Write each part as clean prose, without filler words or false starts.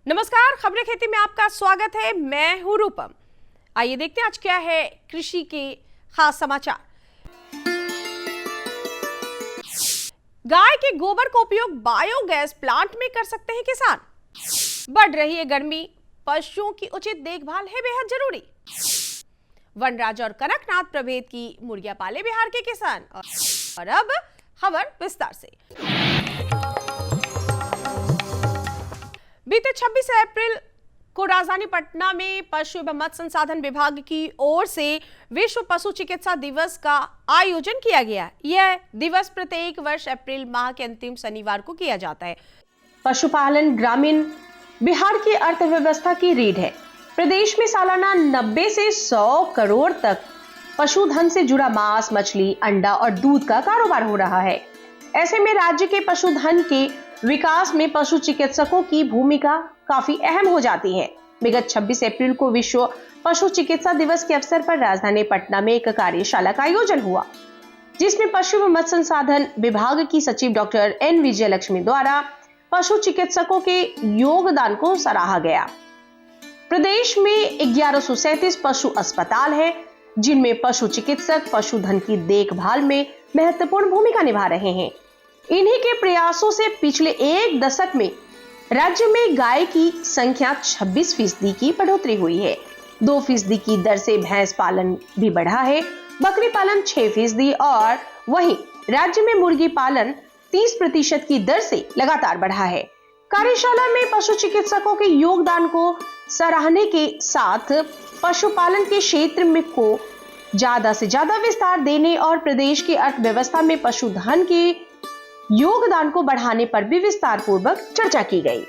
नमस्कार, खबरें खेती में आपका स्वागत है। मैं हूं रूपम। आइए देखते हैं आज क्या है कृषि के खास समाचार। गाय के गोबर का उपयोग बायोगैस प्लांट में कर सकते हैं किसान। बढ़ रही है गर्मी, पशुओं की उचित देखभाल है बेहद जरूरी। वनराज और कनकनाथ प्रभेद की मुर्गियां पाले बिहार के किसान। और अब खबर विस्तार से। बीते 26 अप्रैल को राजधानी पटना में पशु एवं मत्स्य संसाधन विभाग की ओर से विश्व पशु चिकित्सा दिवस का आयोजन किया गया। यह दिवस प्रत्येक वर्ष अप्रैल माह के अंतिम शनिवार को किया जाता है। पशुपालन ग्रामीण बिहार की अर्थव्यवस्था की रीढ़ है। प्रदेश में सालाना 90 से 100 करोड़ तक पशुधन से जुड़ा मांस, मछली, अंडा और दूध का कारोबार हो रहा है। ऐसे में राज्य के पशुधन के विकास में पशु चिकित्सकों की भूमिका काफी अहम हो जाती है। विगत 26 अप्रैल को विश्व पशु चिकित्सा दिवस के अवसर पर राजधानी पटना में एक कार्यशाला का आयोजन हुआ, जिसमें पशु एवं मत्स्य संसाधन विभाग की सचिव डॉक्टर एन विजयलक्ष्मी द्वारा पशु चिकित्सकों के योगदान को सराहा गया। प्रदेश में 1137 पशु अस्पताल है, जिनमें पशु चिकित्सक पशुधन की देखभाल में महत्वपूर्ण भूमिका निभा रहे हैं। इन्हीं के प्रयासों से पिछले एक दशक में राज्य में गाय की संख्या 26% की बढ़ोतरी हुई है। 2% की दर से भैंस पालन भी बढ़ा है, बकरी पालन 6% और वहीं राज्य में मुर्गी पालन 30% की दर से लगातार बढ़ा है। कार्यशाला में पशु चिकित्सकों के योगदान को सराहने के साथ पशुपालन के क्षेत्र में को ज्यादा से ज्यादा विस्तार देने और प्रदेश की अर्थव्यवस्था में पशुधन के योगदान को बढ़ाने पर भी विस्तार पूर्वक चर्चा की गई।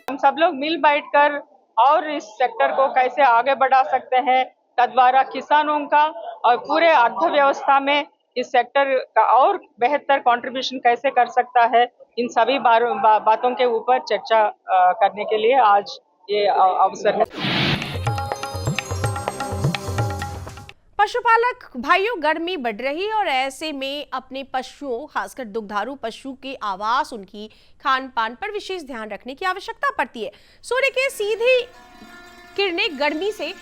हम सब लोग मिल बैठकर और इस सेक्टर को कैसे आगे बढ़ा सकते हैं, तद्वारा किसानों का और पूरे अर्थव्यवस्था में इस सेक्टर का और बेहतर कंट्रीब्यूशन कैसे कर सकता है, इन सभी बातों के ऊपर चर्चा करने के लिए आज ये अवसर है। पशुपालक भाइयों, गर्मी बढ़ रही है और ऐसे में अपने पशुओं, खासकर दुग्धारू पशु के आवास, उनकी खान पान पर विशेष ध्यान रखने की आवश्यकता पड़ती है। सूर्य की सीधी किरणें गर्मी से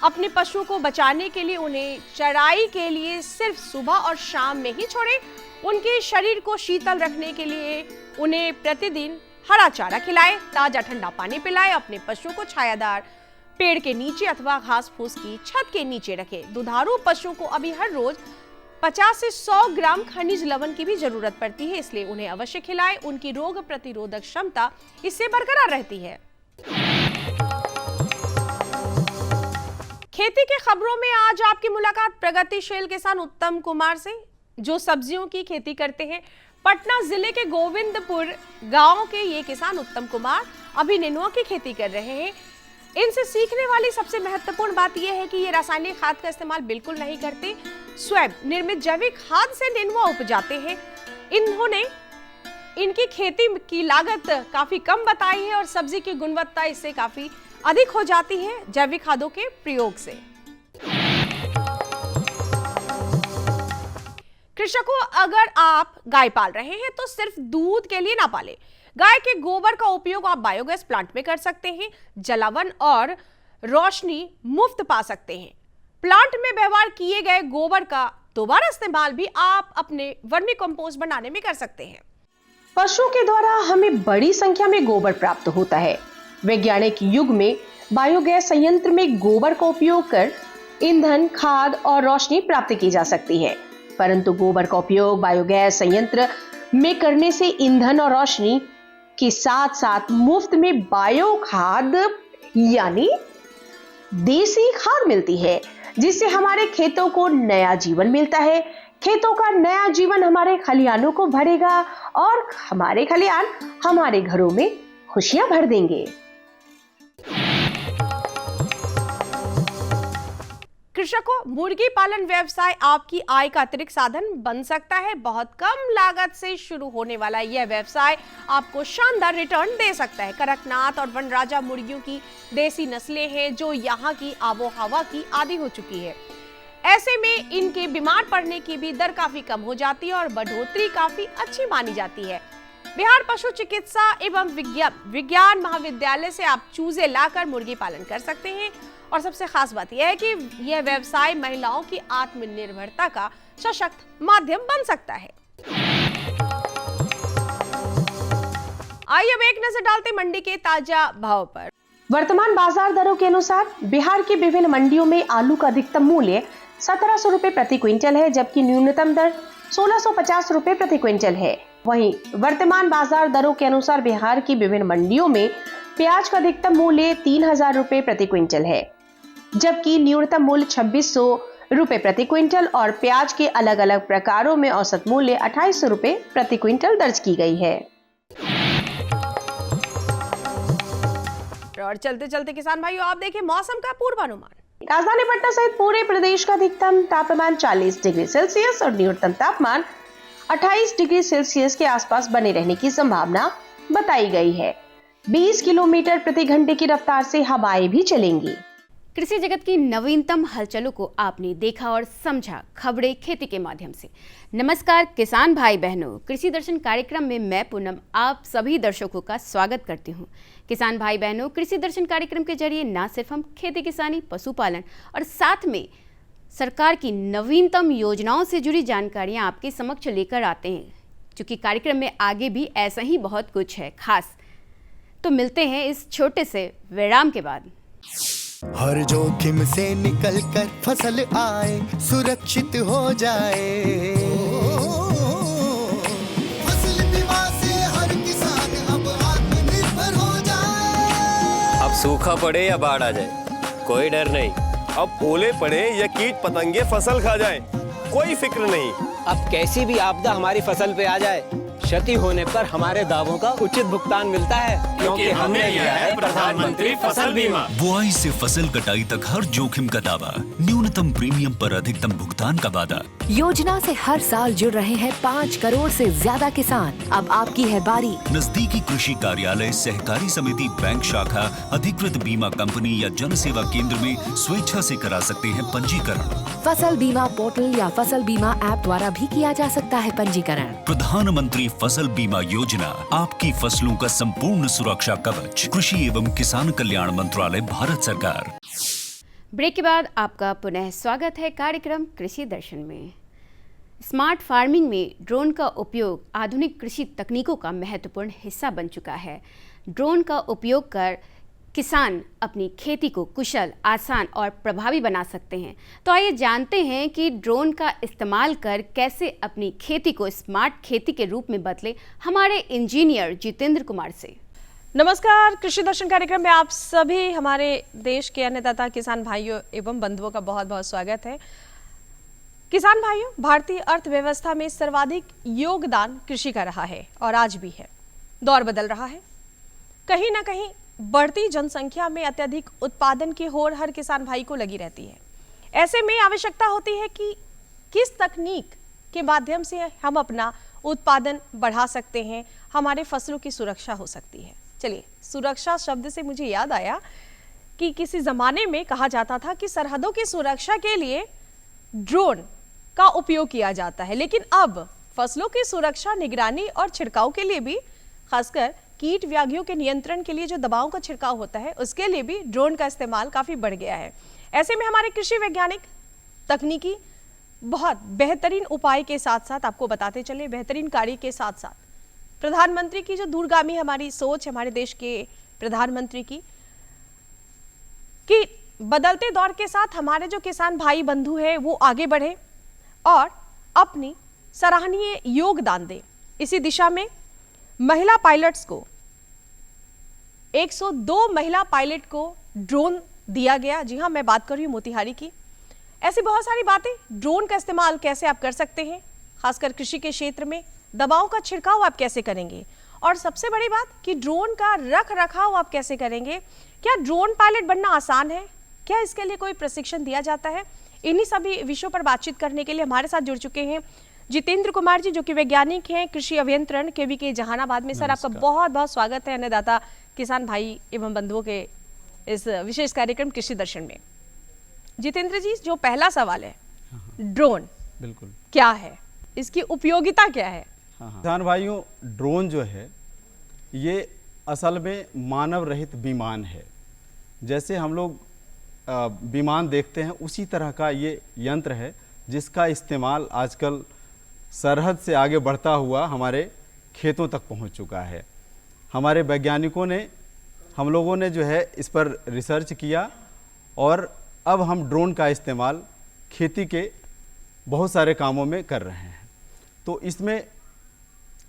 अपने पशुओं को बचाने के लिए उन्हें चराई के लिए सिर्फ सुबह और शाम में ही छोड़ें। उनके शरीर को शीतल रखने के लिए उन्हें प्रतिदिन हरा चारा खिलाएं, ताजा ठंडा पानी पिलाएं। अपने पशुओं को छायादार पेड़ के नीचे अथवा घास फूस की छत के नीचे रखें। दुधारू पशुओं को अभी हर रोज 50 से 100 ग्राम खनिज लवण की भी जरूरत पड़ती है, इसलिए उन्हें अवश्य खिलाएं। उनकी रोग प्रतिरोधक क्षमता इससे बरकरार रहती है। खेती की खबरों में आज आपकी मुलाकात प्रगतिशील किसान उत्तम कुमार से, जो सब्जियों की खेती करते हैं। पटना जिले के गोविंदपुर गांव के ये किसान उत्तम कुमार अभी नेनुआ की खेती कर रहे हैं। इनसे सीखने वाली सबसे महत्वपूर्ण बात यह है कि ये रासायनिक खाद का इस्तेमाल बिल्कुल नहीं करते, स्वयं निर्मित जैविक खाद से नेनुआ उपजाते हैं। इन्होंने इनकी खेती की लागत काफी कम बताई है और सब्जी की गुणवत्ता इससे काफी अधिक हो जाती है जैविक खादों के प्रयोग से। कृषकों, अगर आप गाय पाल रहे हैं तो सिर्फ दूध के लिए ना पालें। गाय के गोबर का उपयोग आप बायोगैस प्लांट में कर सकते हैं। जलावन और रोशनी मुफ्त पा सकते हैं। प्लांट में व्यवहार किए गए गोबर का दोबारा इस्तेमाल भी आप अपने वर्मी कंपोस्ट बनाने में कर सकते हैं। पशुओं के द्वारा हमें बड़ी संख्या में गोबर प्राप्त होता है। वैज्ञानिक युग में बायोगैस संयंत्र में गोबर का उपयोग कर ईंधन, खाद और रोशनी प्राप्त की जा सकती है, परंतु गोबर का उपयोग बायोगैस संयंत्र में करने से ईंधन और रोशनी के साथ साथ मुफ्त में बायो खाद यानी देसी खाद मिलती है, जिससे हमारे खेतों को नया जीवन मिलता है। खेतों का नया जीवन हमारे खलिहानों को भरेगा और हमारे खलिहान हमारे घरों में खुशियां भर देंगे। कृषकों, मुर्गी पालन व्यवसाय आपकी आय का अतिरिक्त साधन बन सकता है। बहुत कम लागत से शुरू होने वाला यह व्यवसाय आपको शानदार रिटर्न दे सकता है। कड़कनाथ और वनराजा मुर्गियों की देसी नस्लें हैं जो यहाँ की आबोहवा की आदी हो चुकी है। ऐसे में इनके बीमार पड़ने की भी दर काफी कम हो जाती है और बढ़ोतरी काफी अच्छी मानी जाती है। बिहार पशु चिकित्सा एवं विज्ञान महाविद्यालय से आप चूजे लाकर मुर्गी पालन कर सकते हैं और सबसे खास बात यह है कि यह व्यवसाय महिलाओं की आत्मनिर्भरता का सशक्त माध्यम बन सकता है। आइए अब एक नजर डालते मंडी के ताजा भाव पर। वर्तमान बाजार दरों के अनुसार बिहार की विभिन्न मंडियों में आलू का अधिकतम मूल्य 1700 रुपए प्रति क्विंटल है, जबकि न्यूनतम दर 1650 रुपए प्रति क्विंटल है। वहीं वर्तमान बाजार दरों के अनुसार बिहार की विभिन्न मंडियों में प्याज का अधिकतम मूल्य 3000 रुपए प्रति क्विंटल है, जबकि न्यूनतम मूल्य 2600 रुपए प्रति क्विंटल और प्याज के अलग अलग प्रकारों में औसत मूल्य 2800 रुपए प्रति क्विंटल दर्ज की गई है। और चलते चलते किसान भाइयों, आप देखिए मौसम का पूर्वानुमान। राजधानी पटना सहित पूरे प्रदेश का अधिकतम तापमान 40 डिग्री सेल्सियस और न्यूनतम तापमान 28 डिग्री सेल्सियस के आसपास बने रहने की संभावना बताई गई है। 20 किलोमीटर प्रति घंटे की रफ्तार से हवाएं भी चलेंगी। कृषि जगत की नवीनतम हलचलों को आपने देखा और समझा खबरें खेती के माध्यम से। नमस्कार किसान भाई बहनों, कृषि दर्शन कार्यक्रम में मैं पूनम आप सभी दर्शकों का स्वागत करती हूं। किसान भाई बहनों, कृषि दर्शन कार्यक्रम के जरिए न सिर्फ हम खेती किसानी, पशुपालन और साथ में सरकार की नवीनतम योजनाओं से जुड़ी जानकारियां आपके समक्ष लेकर आते हैं, क्योंकि कार्यक्रम में आगे भी ऐसा ही बहुत कुछ है खास। तो मिलते हैं इस छोटे से विराम के बाद। हर जोखिम से निकल कर फसल आए, सुरक्षित हो जाए। फसल बीमा से हर किसान अब आत्मनिर्भर हो जाए। अब सूखा पड़े या बाढ़ आ जाए, कोई डर नहीं। अब ओले पड़े या कीट पतंगे फसल खा जाए, कोई फिक्र नहीं। अब कैसी भी आपदा हमारी फसल पे आ जाए, क्षति होने पर हमारे दावों का उचित भुगतान मिलता है, क्योंकि हमने लिया है प्रधानमंत्री फसल बीमा। बुआई से फसल कटाई तक हर जोखिम का दावा, न्यूनतम प्रीमियम पर अधिकतम भुगतान का वादा। योजना से हर साल जुड़ रहे हैं 5 करोड़ से ज्यादा किसान। अब आपकी है बारी। नजदीकी कृषि कार्यालय, सहकारी समिति, बैंक शाखा, अधिकृत बीमा कंपनी या जन सेवा केंद्र में स्वेच्छा से करा सकते हैं पंजीकरण। फसल बीमा पोर्टल या फसल बीमा ऐप द्वारा भी किया जा सकता है पंजीकरण। प्रधानमंत्री फसल बीमा योजना, आपकी फसलों का संपूर्ण सुरक्षा कवच। कृषि एवं किसान कल्याण मंत्रालय, भारत सरकार। ब्रेक के बाद आपका पुनः स्वागत है कार्यक्रम कृषि दर्शन में। स्मार्ट फार्मिंग में ड्रोन का उपयोग आधुनिक कृषि तकनीकों का महत्वपूर्ण हिस्सा बन चुका है। ड्रोन का उपयोग कर किसान अपनी खेती को कुशल, आसान और प्रभावी बना सकते हैं। तो आइए जानते हैं कि ड्रोन का इस्तेमाल कर कैसे अपनी खेती को स्मार्ट खेती के रूप में बदले, हमारे इंजीनियर जितेंद्र कुमार से। नमस्कार, कृषि दर्शन कार्यक्रम में आप सभी हमारे देश के अन्नदाता किसान भाइयों एवं बंधुओं का बहुत बहुत स्वागत है। किसान भाइयों, भारतीय अर्थव्यवस्था में सर्वाधिक योगदान कृषि का रहा है और आज भी है। दौर बदल रहा है, कहीं ना कहीं बढ़ती जनसंख्या में अत्यधिक उत्पादन की होड़ हर किसान भाई को लगी रहती है। ऐसे में आवश्यकता होती है कि किस तकनीक के माध्यम से हम अपना उत्पादन बढ़ा सकते हैं, हमारे फसलों की सुरक्षा हो सकती है। चलिए, सुरक्षा शब्द से मुझे याद आया कि किसी जमाने में कहा जाता था कि सरहदों की सुरक्षा के लिए ड्रोन का उपयोग किया जाता है, लेकिन अब फसलों की सुरक्षा, निगरानी और छिड़काव के लिए भी, खासकर कीट व्याधियों के नियंत्रण के लिए जो दवाओं का छिड़काव होता है, उसके लिए भी ड्रोन का इस्तेमाल काफी बढ़ गया है। ऐसे में हमारे कृषि वैज्ञानिक तकनीकी बहुत बेहतरीन उपाय के साथ साथ आपको बताते चले, बेहतरीन कार्य के साथ साथ प्रधानमंत्री की जो दूरगामी हमारी सोच, हमारे देश के प्रधानमंत्री की, कि बदलते दौर के साथ हमारे जो किसान भाई बंधु है वो आगे बढ़े और अपनी सराहनीय योगदान दे। इसी दिशा में महिला पायलट्स को 102 महिला पायलट को ड्रोन दिया गया। जी हाँ, मैं बात कर रही हूँ मोतिहारी की। ऐसी बहुत सारी बातें, ड्रोन का इस्तेमाल कैसे आप कर सकते हैं, खासकर कृषि के क्षेत्र में दवाओं का छिड़काव आप कैसे करेंगे, और सबसे बड़ी बात कि ड्रोन का रख रखाव आप कैसे करेंगे। क्या ड्रोन पायलट बनना आसान है, क्या इसके लिए कोई प्रशिक्षण दिया जाता है? इन्हीं सभी विषयों पर बातचीत करने के लिए हमारे साथ जुड़ चुके हैं जितेंद्र कुमार जी, जो कि वैज्ञानिक हैं, कृषि अभियंत्रण केवीके जहानाबाद में। सर, आपका बहुत बहुत स्वागत है अन्नदाता किसान भाई एवं बंधुओं के इस विशेष कार्यक्रम कृषि दर्शन में। जितेंद्र जी, जो पहला सवाल है ड्रोन बिल्कुल। क्या है, इसकी उपयोगिता क्या है? किसान भाइयों, ड्रोन जो है ये असल में मानव रहित विमान है। जैसे हम लोग विमान देखते हैं उसी तरह का ये यंत्र है जिसका इस्तेमाल आजकल सरहद से आगे बढ़ता हुआ हमारे खेतों तक पहुंच चुका है। हमारे वैज्ञानिकों ने, हम लोगों ने जो है इस पर रिसर्च किया और अब हम ड्रोन का इस्तेमाल खेती के बहुत सारे कामों में कर रहे हैं। तो इसमें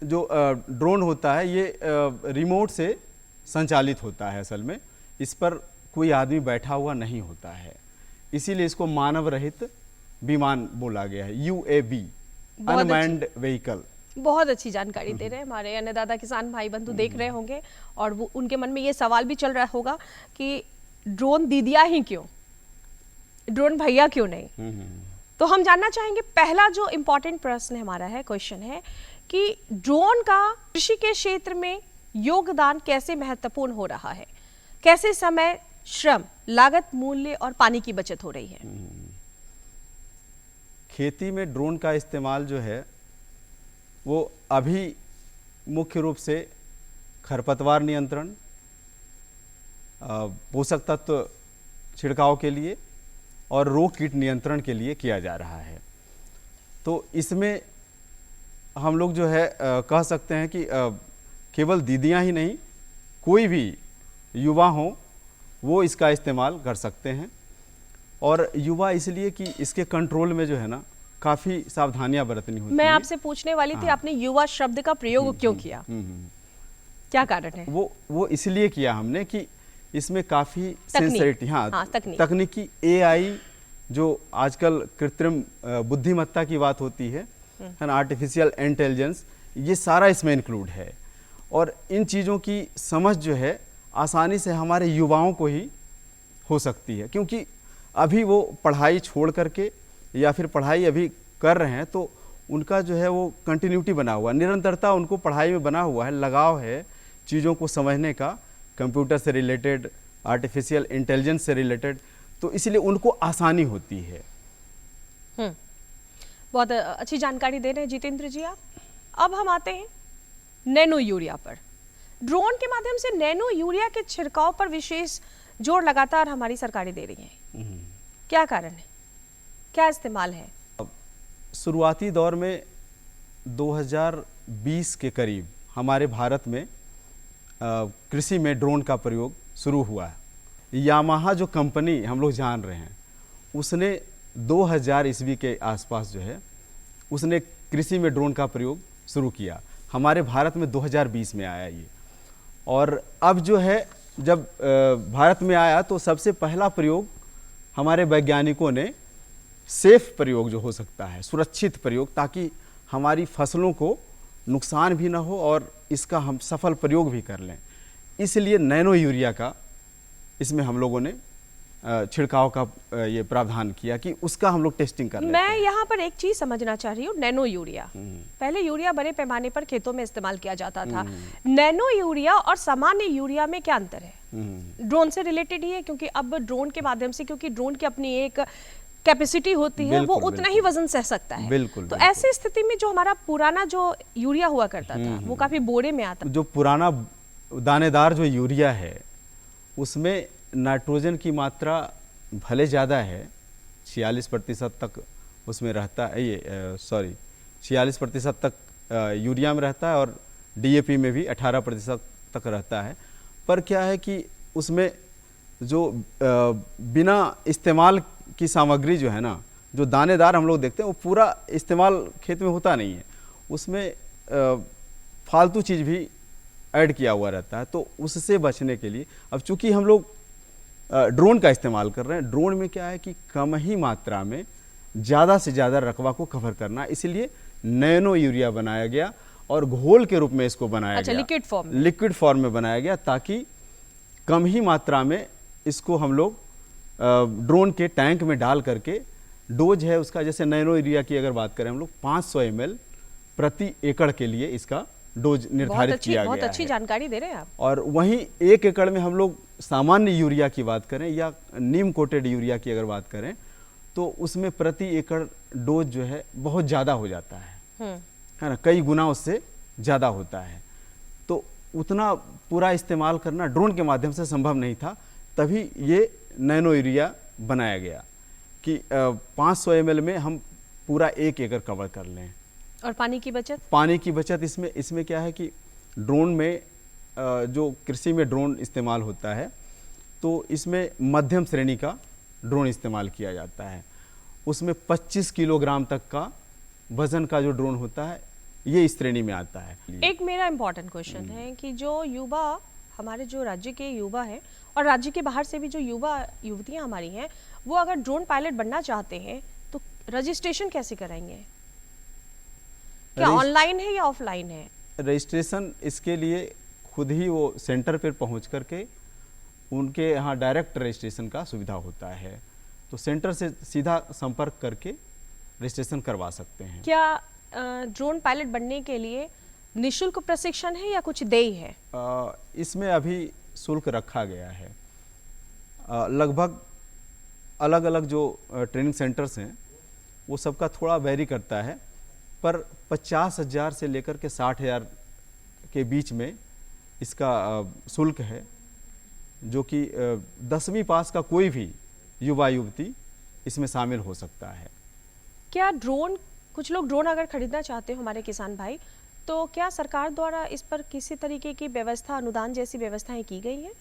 जो ड्रोन होता है ये रिमोट से संचालित होता है। असल में इस पर कोई आदमी बैठा हुआ नहीं होता है, इसीलिए इसको मानव रहित विमान बोला गया है, UAV, अनमैन्ड व्हीकल। बहुत अच्छी जानकारी दे रहे हैं हमारे अन्नदाता किसान भाई बंधु, देख रहे होंगे और वो उनके मन में ये सवाल भी चल रहा होगा कि ड्रोन दीदियां ही क्यों, ड्रोन भैया क्यों नहीं। तो हम जानना चाहेंगे, पहला जो इम्पोर्टेंट प्रश्न हमारा है, क्वेश्चन है कि ड्रोन का कृषि के क्षेत्र में योगदान कैसे महत्वपूर्ण हो रहा है, कैसे समय, श्रम, लागत, मूल्य और पानी की बचत हो रही है। खेती में ड्रोन का इस्तेमाल जो है वो अभी मुख्य रूप से खरपतवार नियंत्रण, पोषक तत्व छिड़काव के लिए और रोग कीट नियंत्रण के लिए किया जा रहा है। तो इसमें हम लोग जो है कह सकते हैं कि केवल दीदियां ही नहीं, कोई भी युवा हो वो इसका इस्तेमाल कर सकते हैं। और युवा इसलिए कि इसके कंट्रोल में जो है ना काफ़ी सावधानियां बरतनी होती हैं। मैं आपसे पूछने वाली थी, आपने युवा शब्द का प्रयोग क्यों किया, क्या कारण है? वो इसलिए किया हमने कि इसमें काफ़ी सेंसिटिविटी, तकनीकी AI जो आजकल कृत्रिम बुद्धिमत्ता की बात होती है ना, आर्टिफिशियल इंटेलिजेंस, ये सारा इसमें इंक्लूड है। और इन चीज़ों की समझ जो है आसानी से हमारे युवाओं को ही हो सकती है, क्योंकि अभी वो पढ़ाई छोड़ करके या फिर पढ़ाई अभी कर रहे हैं तो उनका जो है वो कंटिन्यूटी बना हुआ, निरंतरता उनको पढ़ाई में बना हुआ है, लगाव है चीज़ों को समझने का, कंप्यूटर से रिलेटेड, आर्टिफिशियल इंटेलिजेंस से रिलेटेड, तो इसलिए उनको आसानी होती है। बहुत अच्छी जानकारी दे रहे हैं जितेंद्र जी आप। अब हम आते हैं नैनो यूरिया पर। ड्रोन के माध्यम से नैनो यूरिया के छिड़काव पर विशेष जोर लगातार हमारी सरकारें दे रही हैं, क्या कारण है, क्या इस्तेमाल है? शुरुआती दौर में 2020 के करीब हमारे भारत में कृषि में ड्रोन का प्रयोग शुरू हुआ है। यामाहा जो कंपनी हम लोग जान रहे हैं उसने 2000 ईस्वी के आसपास जो है उसने कृषि में ड्रोन का प्रयोग शुरू किया। हमारे भारत में 2020 में आया ये, और अब जो है जब भारत में आया तो सबसे पहला प्रयोग हमारे वैज्ञानिकों ने सेफ प्रयोग जो हो सकता है, सुरक्षित प्रयोग, ताकि हमारी फसलों को नुकसान भी ना हो और इसका हम सफल प्रयोग भी कर लें, इसलिए नैनो यूरिया का इसमें हम लोगों ने छिड़काव का ये प्रावधान किया कि उसका हम लोग टेस्टिंग कर लेते हैं। मैं यहाँ पर एक चीज समझना चाह रही हूँ, नैनो यूरिया, पहले यूरिया बड़े पैमाने पर खेतों में इस्तेमाल किया जाता था। नैनो यूरिया और सामान्य यूरिया में क्या अंतर है? ड्रोन से रिलेटेड ही है, क्योंकि अब ड्रोन के माध्यम से, क्योंकि ड्रोन की अपनी एक कैपेसिटी होती है, वो उतना ही वजन सह सकता है। बिल्कुल, तो ऐसी स्थिति में जो हमारा पुराना जो यूरिया हुआ करता था वो काफी बोरे में आता, जो पुराना दानेदार जो यूरिया है उसमें नाइट्रोजन की मात्रा भले ज़्यादा है, 46% तक उसमें रहता है, ये 46% तक यूरिया में रहता है और DAP में भी 18% तक रहता है। पर क्या है कि उसमें जो बिना इस्तेमाल की सामग्री जो है ना, जो दानेदार हम लोग देखते हैं वो पूरा इस्तेमाल खेत में होता नहीं है, उसमें फालतू चीज़ भी ऐड किया हुआ रहता है। तो उससे बचने के लिए अब चूंकि हम लोग ड्रोन का इस्तेमाल कर रहे हैं, ड्रोन में क्या है कि कम ही मात्रा में ज़्यादा से ज़्यादा रकबा को कवर करना, इसलिए नैनो यूरिया बनाया गया और घोल के रूप में इसको बनाया गया, लिक्विड फॉर्म में बनाया गया, ताकि कम ही मात्रा में इसको हम लोग ड्रोन के टैंक में डाल करके, डोज है उसका, जैसे नैनो यूरिया की अगर बात करें हम लोग 500 ml प्रति एकड़ के लिए इसका डोज निर्धारित किया गया है। बहुत अच्छी जानकारी दे रहे हैं आप। और वहीं 1 एकड़ में हम लोग सामान्य यूरिया की बात करें या नीम कोटेड यूरिया की अगर बात करें तो उसमें प्रति एकड़ डोज जो है बहुत ज़्यादा हो जाता है ना, कई गुना उससे ज़्यादा होता है। तो उतना पूरा इस्तेमाल करना ड्रोन के माध्यम से संभव नहीं था, तभी ये नैनो यूरिया बनाया गया कि 500 ml में हम पूरा 1 एकड़ कवर कर लें। और पानी की बचत? पानी की बचत इसमें क्या है कि ड्रोन में जो कृषि में ड्रोन इस्तेमाल होता है तो इसमें मध्यम श्रेणी का ड्रोन इस्तेमाल किया जाता है। उसमें 25 किलोग्राम तक का वजन का जो ड्रोन होता है ये इस श्रेणी में आता है। एक मेरा इम्पोर्टेंट क्वेश्चन है कि जो युवा, हमारे जो राज्य के युवा हैं और राज्य के बाहर से भी जो युवा युवतियां हमारी हैं, वो अगर ड्रोन पायलट बनना चाहते हैं तो रजिस्ट्रेशन कैसे कराएंगे? क्या ऑनलाइन है या ऑफलाइन है? रजिस्ट्रेशन इसके लिए खुद ही वो सेंटर पर पहुंच करके उनके यहाँ डायरेक्ट रजिस्ट्रेशन का सुविधा होता है, तो सेंटर से सीधा संपर्क करके रजिस्ट्रेशन करवा सकते हैं। क्या ड्रोन पायलट बनने के लिए निशुल्क प्रशिक्षण है या कुछ देय है? इसमें अभी शुल्क रखा गया है। लगभग अलग अलग जो ट्रेनिंग सेंटर्स हैं वो सबका थोड़ा वेरी करता है, पर 50,000 से लेकर के 60,000 के बीच में इसका शुल्क है, जो कि 10वीं पास का कोई भी युवा युवती इसमें शामिल हो सकता है। क्या ड्रोन, कुछ लोग ड्रोन अगर खरीदना चाहते हो हमारे किसान भाई, तो क्या सरकार द्वारा इस पर किसी तरीके की व्यवस्था, अनुदान जैसी व्यवस्थाएं की गई है?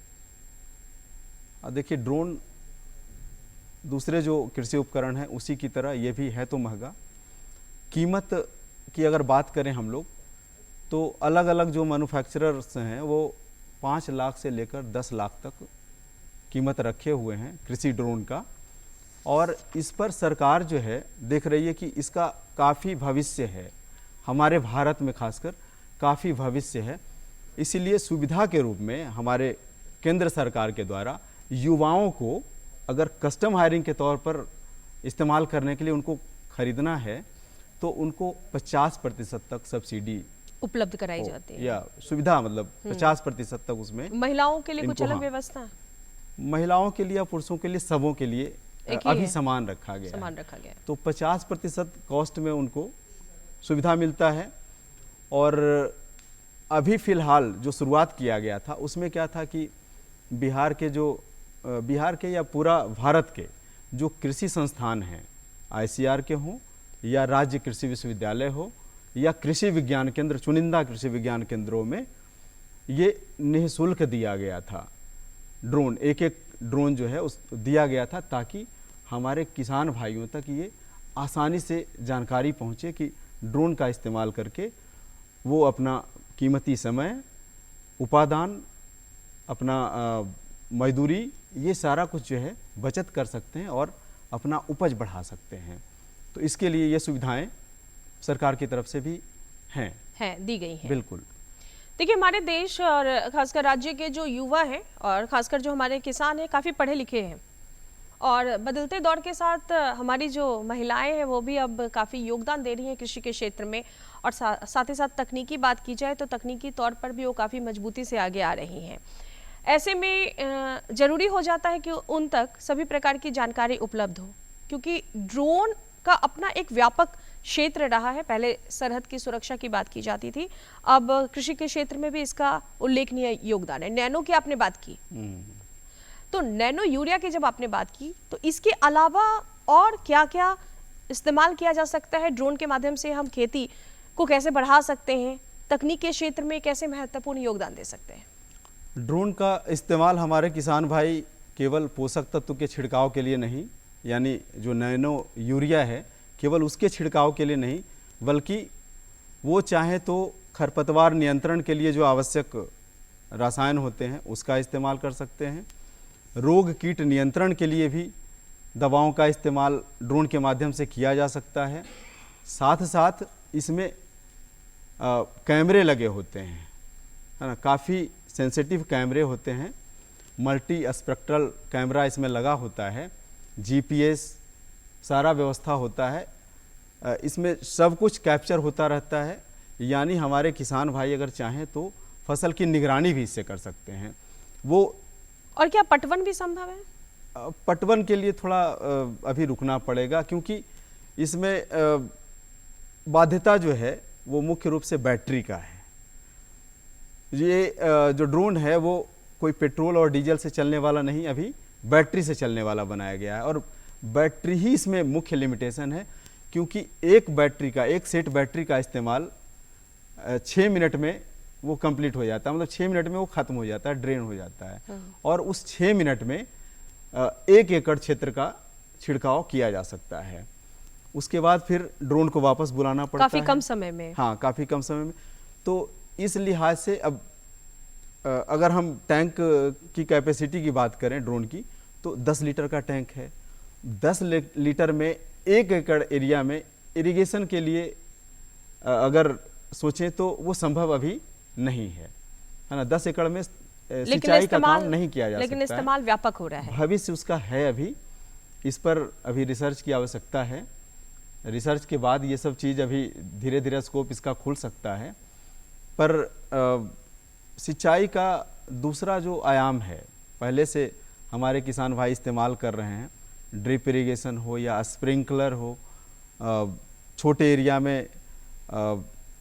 देखिए, ड्रोन दूसरे जो कृषि उपकरण हैं उसी की तरह ये भी है तो महंगा। कीमत की अगर बात करें हम लोग तो अलग अलग जो मैन्युफैक्चरर्स हैं वो 5 लाख से लेकर 10 लाख तक कीमत रखे हुए हैं कृषि ड्रोन का, और इस पर सरकार जो है देख रही है कि इसका काफ़ी भविष्य है, हमारे भारत में खासकर काफ़ी भविष्य है। इसीलिए सुविधा के रूप में हमारे केंद्र सरकार के द्वारा युवाओं को अगर कस्टम हायरिंग के तौर पर इस्तेमाल करने के लिए उनको खरीदना है तो उनको 50% तक सब्सिडी उपलब्ध कराई जाती है, या सुविधा, मतलब 50% तक उसमें। महिलाओं के लिए कुछ अलग व्यवस्था? महिलाओं के लिए या पुरुषों के लिए, सबों के लिए अभी समान रखा गया है। तो 50% कॉस्ट में उनको सुविधा मिलता है। और अभी फिलहाल जो शुरुआत किया गया था उसमें क्या था कि बिहार के या पूरा भारत के जो कृषि संस्थान हैं, ICR के हों या राज्य कृषि विश्वविद्यालय हो या कृषि विज्ञान केंद्र, चुनिंदा कृषि विज्ञान केंद्रों में ये निःशुल्क दिया गया था। ड्रोन, एक ड्रोन जो है उस दिया गया था ताकि हमारे किसान भाइयों तक ये आसानी से जानकारी पहुँचे कि ड्रोन का इस्तेमाल करके वो अपना कीमती समय, उपादान, अपना मजदूरी, ये सारा कुछ जो है बचत कर सकते हैं और अपना उपज बढ़ा सकते हैं। तो इसके लिए ये सुविधाएं सरकार की तरफ से भी हैं दी गई हैं। बिल्कुल। देखिए, हमारे देश और खासकर राज्य के जो युवा हैं और खासकर जो हमारे किसान हैं काफ़ी पढ़े लिखे हैं, और बदलते दौर के साथ हमारी जो महिलाएं हैं वो भी अब काफ़ी योगदान दे रही हैं कृषि के क्षेत्र में, और साथ ही साथ तकनीकी बात की जाए तो तकनीकी तौर पर भी वो काफ़ी मजबूती से आगे आ रही हैं। ऐसे में ज़रूरी हो जाता है कि उन तक सभी प्रकार की जानकारी उपलब्ध हो, क्योंकि ड्रोन का अपना एक व्यापक क्षेत्र रहा है। पहले सरहद की सुरक्षा की बात की जाती थी, अब कृषि के क्षेत्र में भी इसका उल्लेखनीय योगदान है। नैनो की आपने बात की, तो नैनो यूरिया की जब आपने बात की तो इसके अलावा और क्या क्या इस्तेमाल किया जा सकता है? ड्रोन के माध्यम से हम खेती को कैसे बढ़ा सकते हैं? तकनीक के क्षेत्र में कैसे महत्वपूर्ण योगदान दे सकते हैं? ड्रोन का इस्तेमाल हमारे किसान भाई केवल पोषक तत्व के छिड़काव के लिए नहीं, यानी जो नैनो यूरिया है केवल उसके छिड़काव के लिए नहीं, बल्कि वो चाहे तो खरपतवार नियंत्रण के लिए जो आवश्यक रसायन होते हैं उसका इस्तेमाल कर सकते हैं। रोग कीट नियंत्रण के लिए भी दवाओं का इस्तेमाल ड्रोन के माध्यम से किया जा सकता है। साथ साथ इसमें कैमरे लगे होते हैं, है ना, काफ़ी सेंसिटिव कैमरे होते हैं। मल्टी स्पेक्ट्रल कैमरा इसमें लगा होता है, GPS सारा व्यवस्था होता है, इसमें सब कुछ कैप्चर होता रहता है। यानी हमारे किसान भाई अगर चाहें तो फसल की निगरानी भी इससे कर सकते हैं। वो और क्या पटवन भी संभव है? पटवन के लिए थोड़ा अभी रुकना पड़ेगा, क्योंकि इसमें बाध्यता जो है वो मुख्य रूप से बैटरी का है। ये जो ड्रोन है वो कोई पेट्रोल और डीजल से चलने वाला नहीं, अभी बैटरी से चलने वाला बनाया गया है, और बैटरी ही इसमें मुख्य लिमिटेशन है, क्योंकि एक सेट बैटरी का इस्तेमाल 6 मिनट में वो कंप्लीट हो जाता है, मतलब 6 मिनट में वो खत्म हो जाता है, ड्रेन हो जाता है, और उस 6 मिनट में 1 एकड़ क्षेत्र का छिड़काव किया जा सकता है। उसके बाद फिर ड्रोन को वापस बुलाना पड़ता है काफी कम समय में। हाँ, काफ़ी कम समय में। तो इस लिहाज से अब अगर हम टैंक की कैपेसिटी की बात करें ड्रोन की, तो 10 लीटर का टैंक है। 10 लीटर में 1 एकड़ एरिया में इरिगेशन के लिए अगर सोचें तो वो संभव अभी नहीं है ना। 10 एकड़ में सिंचाई का काम नहीं किया जा सकता, लेकिन इस्तेमाल व्यापक हो रहा है। भविष्य उसका है, अभी इस पर अभी रिसर्च की आवश्यकता है। रिसर्च के बाद ये सब चीज़ अभी धीरे धीरे स्कोप इसका खुल सकता है। पर सिंचाई का दूसरा जो आयाम है, पहले से हमारे किसान भाई इस्तेमाल कर रहे हैं, ड्रिप इरिगेशन हो या स्प्रिंकलर हो, छोटे एरिया में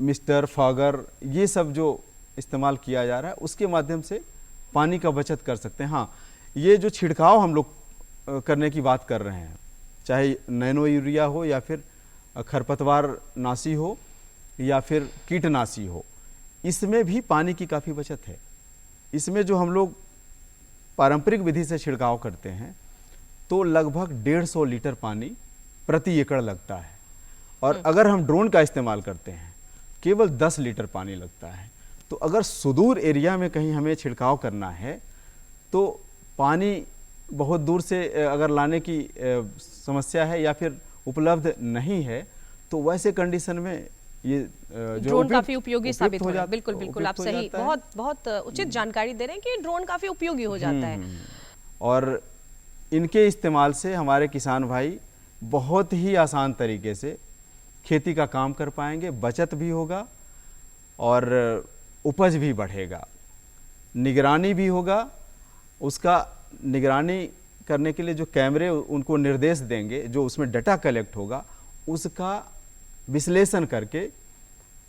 मिस्टर फॉगर, ये सब जो इस्तेमाल किया जा रहा है, उसके माध्यम से पानी का बचत कर सकते हैं। हाँ, ये जो छिड़काव हम लोग करने की बात कर रहे हैं, चाहे नैनो यूरिया हो या फिर खरपतवार नाशी हो या फिर कीटनाशी हो, इसमें भी पानी की काफ़ी बचत है। इसमें जो हम लोग पारंपरिक विधि से छिड़काव करते हैं तो लगभग 150 लीटर पानी प्रति एकड़ लगता है, और अगर हम ड्रोन का इस्तेमाल करते हैं केवल 10 लीटर पानी लगता है। तो अगर सुदूर एरिया में कहीं हमें छिड़काव करना है तो पानी बहुत दूर से अगर लाने की समस्या है या फिर उपलब्ध नहीं है, तो वैसे कंडीशन में ये जो ड्रोन काफी उपयोगी साबित हो रहा है। बिल्कुल उपयुक्त बिल्कुल, आप हो सही, जाता है। बहुत उचित जानकारी दे रहे हैं कि ड्रोन काफी उपयोगी हो जाता है। और इनके इस्तेमाल से हमारे किसान भाई बहुत ही आसान तरीके से खेती का काम कर पाएंगे, बचत भी होगा और उपज भी बढ़ेगा, निगरानी भी होगा। उसका निगरानी करने के लिए जो कैमरे उनको निर्देश देंगे, जो उसमें डाटा कलेक्ट होगा, उसका विश्लेषण करके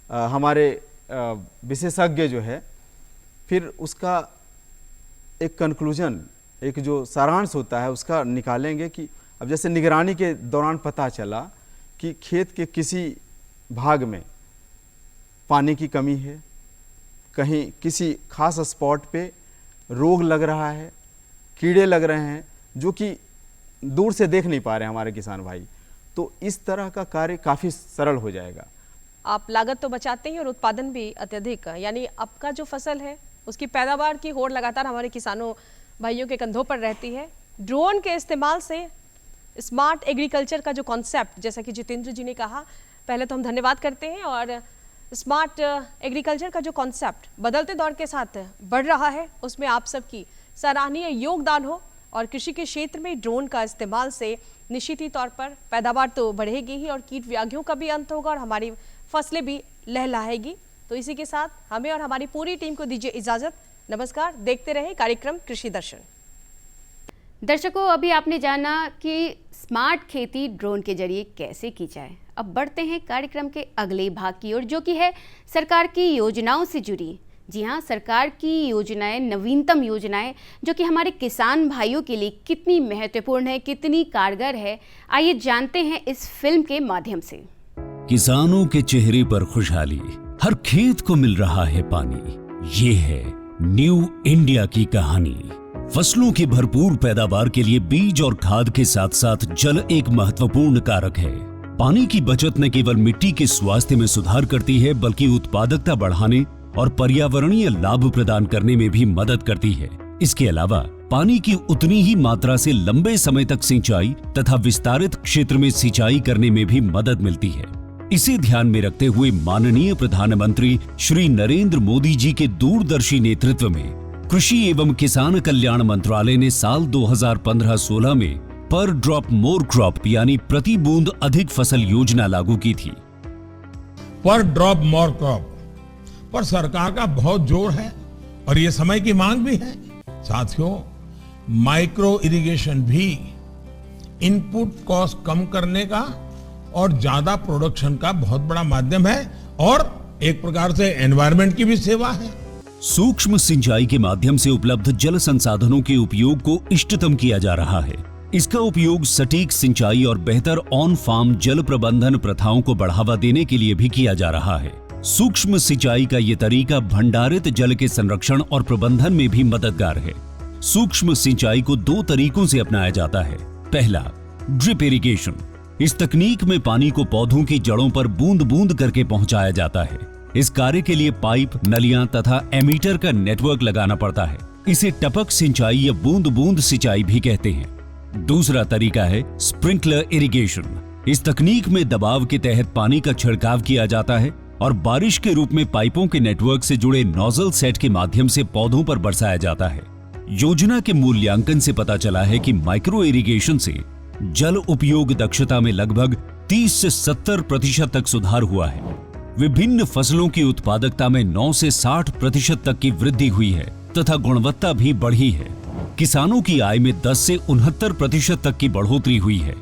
हमारे विशेषज्ञ जो है फिर उसका एक कंक्लूजन, एक जो सारांश होता है उसका निकालेंगे कि अब जैसे निगरानी के दौरान पता चला कि खेत के किसी भाग में पानी की कमी है, कहीं किसी खास स्पॉट पे रोग लग रहा है, कीड़े लग रहे हैं जो कि दूर से देख नहीं पा रहे हैं हमारे किसान भाई, तो इस तरह का कार्य काफ़ी सरल हो जाएगा। आप लागत तो बचाते हैं और उत्पादन भी अत्यधिक, यानी आपका जो फसल है उसकी पैदावार की होड़ लगातार हमारे किसानों भाइयों के कंधों पर रहती है। ड्रोन के इस्तेमाल से स्मार्ट एग्रीकल्चर का जो कॉन्सेप्ट, जैसा कि जितेंद्र जी ने कहा, पहले तो हम धन्यवाद करते हैं। और स्मार्ट एग्रीकल्चर का जो कॉन्सेप्ट बदलते दौर के साथ बढ़ रहा है, उसमें आप सबकी सराहनीय योगदान हो। और कृषि के क्षेत्र में ड्रोन का इस्तेमाल से निश्चित ही तौर पर पैदावार तो बढ़ेगी ही और कीट व्याधियों का भी अंत होगा और हमारी फसलें भी लहलहाएगी। तो इसी के साथ हमें और हमारी पूरी टीम को दीजिए इजाजत। नमस्कार, देखते रहे कार्यक्रम कृषि दर्शन। दर्शकों, अभी आपने जाना कि स्मार्ट खेती ड्रोन के जरिए कैसे की जाए। अब बढ़ते हैं कार्यक्रम के अगले भाग की ओर, जो कि है सरकार की योजनाओं से जुड़ी। जी हाँ, सरकार की योजनाएं, नवीनतम योजनाएं, जो कि हमारे किसान भाइयों के लिए कितनी महत्वपूर्ण है, कितनी कारगर है, आइए जानते हैं इस फिल्म के माध्यम से। किसानों के चेहरे पर खुशहाली, हर खेत को मिल रहा है पानी। ये है न्यू इंडिया की कहानी। फसलों की भरपूर पैदावार के लिए बीज और खाद के साथ साथ जल एक महत्वपूर्ण कारक है। पानी की बचत न केवल मिट्टी के स्वास्थ्य में सुधार करती है, बल्कि उत्पादकता बढ़ाने और पर्यावरणीय लाभ प्रदान करने में भी मदद करती है। इसके अलावा पानी की उतनी ही मात्रा से लंबे समय तक सिंचाई तथा विस्तारित क्षेत्र में सिंचाई करने में भी मदद मिलती है। इसे ध्यान में रखते हुए माननीय प्रधानमंत्री श्री नरेंद्र मोदी जी के दूरदर्शी नेतृत्व में कृषि एवं किसान कल्याण मंत्रालय ने साल 2015-16 में पर ड्रॉप मोर क्रॉप यानी प्रति बूंद अधिक फसल योजना लागू की थी। पर ड्रॉप मोर क्रॉप पर सरकार का बहुत जोर है और ये समय की मांग भी है। साथियों, माइक्रो इरिगेशन भी इनपुट कॉस्ट कम करने का और ज्यादा प्रोडक्शन का बहुत बड़ा माध्यम है और एक प्रकार से एनवायरनमेंट की भी सेवा है। सूक्ष्म सिंचाई के माध्यम से उपलब्ध जल संसाधनों के उपयोग को इष्टतम किया जा रहा है। इसका उपयोग सटीक सिंचाई और बेहतर ऑन फार्म जल प्रबंधन प्रथाओं को बढ़ावा देने के लिए भी किया जा रहा है। सूक्ष्म सिंचाई का ये तरीका भंडारित जल के संरक्षण और प्रबंधन में भी मददगार है। सूक्ष्म सिंचाई को 2 तरीकों से अपनाया जाता है। पहला, ड्रिप इरिगेशन। इस तकनीक में पानी को पौधों की जड़ों पर बूंद बूंद करके पहुंचाया जाता है। इस कार्य के लिए पाइप, नलियां तथा एमीटर का नेटवर्क लगाना पड़ता है। इसे टपक सिंचाई या बूंद बूंद सिंचाई भी कहते हैं। दूसरा तरीका है स्प्रिंकलर इरिगेशन। इस तकनीक में दबाव के तहत पानी का छिड़काव किया जाता है और बारिश के रूप में पाइपों के नेटवर्क से जुड़े नोजल सेट के माध्यम से पौधों पर बरसाया जाता है। योजना के मूल्यांकन से पता चला है कि माइक्रो इरिगेशन से जल उपयोग दक्षता में लगभग 30 से 70% तक सुधार हुआ है। विभिन्न फसलों की उत्पादकता में 9 से 60% तक की वृद्धि हुई है तथा गुणवत्ता भी बढ़ी है। किसानों की आय में 10 से 69% तक की बढ़ोतरी हुई है।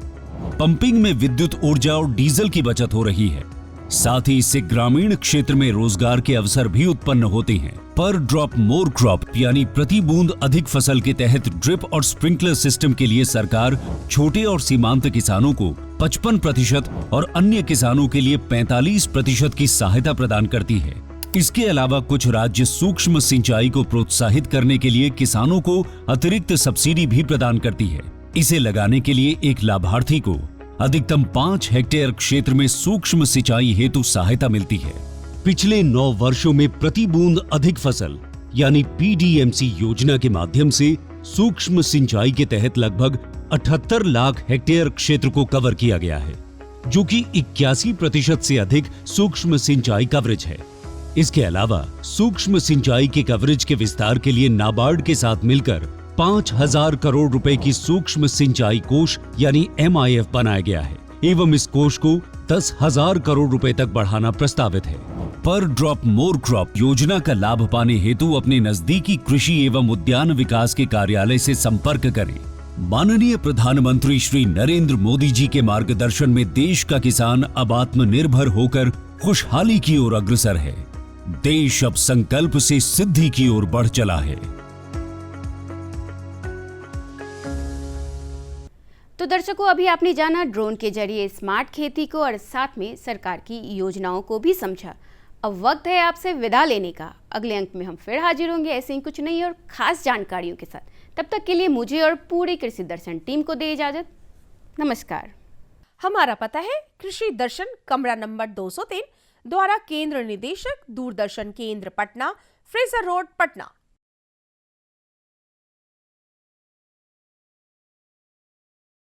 पंपिंग में विद्युत ऊर्जा और डीजल की बचत हो रही है। साथ ही इससे ग्रामीण क्षेत्र में रोजगार के अवसर भी उत्पन्न होते हैं। पर ड्रॉप मोर क्रॉप यानी प्रति बूंद अधिक फसल के तहत ड्रिप और स्प्रिंकलर सिस्टम के लिए सरकार छोटे और सीमांत किसानों को 55% और अन्य किसानों के लिए 45% की सहायता प्रदान करती है। इसके अलावा कुछ राज्य सूक्ष्म सिंचाई को प्रोत्साहित करने के लिए किसानों को अतिरिक्त सब्सिडी भी प्रदान करती है। इसे लगाने के लिए एक लाभार्थी को अधिकतम 5 हेक्टेयर क्षेत्र में सूक्ष्म सिंचाई हेतु सहायता मिलती है। पिछले 9 वर्षों में प्रति बूंद अधिक फसल यानी PDMC योजना के माध्यम से सूक्ष्म सिंचाई के तहत लगभग 78 लाख हेक्टेयर क्षेत्र को कवर किया गया है, जो कि 81% से अधिक सूक्ष्म सिंचाई कवरेज है। इसके अलावा सूक्ष्म सिंचाई के कवरेज के विस्तार के लिए नाबार्ड के साथ मिलकर 5,000 करोड़ रुपए की सूक्ष्म सिंचाई कोष यानी MIF बनाया गया है एवं इस कोष को 10,000 करोड़ रुपए तक बढ़ाना प्रस्तावित है। पर ड्रॉप मोर क्रॉप योजना का लाभ पाने हेतु अपने नजदीकी कृषि एवं उद्यान विकास के कार्यालय से संपर्क करें। माननीय प्रधानमंत्री श्री नरेंद्र मोदी जी के मार्गदर्शन में देश का किसान अब आत्मनिर्भर होकर खुशहाली की ओर अग्रसर है। देश अब संकल्प से सिद्धि की ओर बढ़ चला है। तो दर्शकों, अभी आपने जाना ड्रोन के जरिए स्मार्ट खेती को और साथ में सरकार की योजनाओं को भी समझा। अब वक्त है आपसे विदा लेने का। अगले अंक में हम फिर हाजिर होंगे ऐसे ही कुछ नई और खास जानकारियों के साथ। तब तक के लिए मुझे और पूरी कृषि दर्शन टीम को दे इजाजत। नमस्कार। हमारा पता है कृषि दर्शन, कमरा नंबर 203, द्वारा केंद्र निदेशक, दूरदर्शन केंद्र पटना, फ्रेजर रोड, पटना।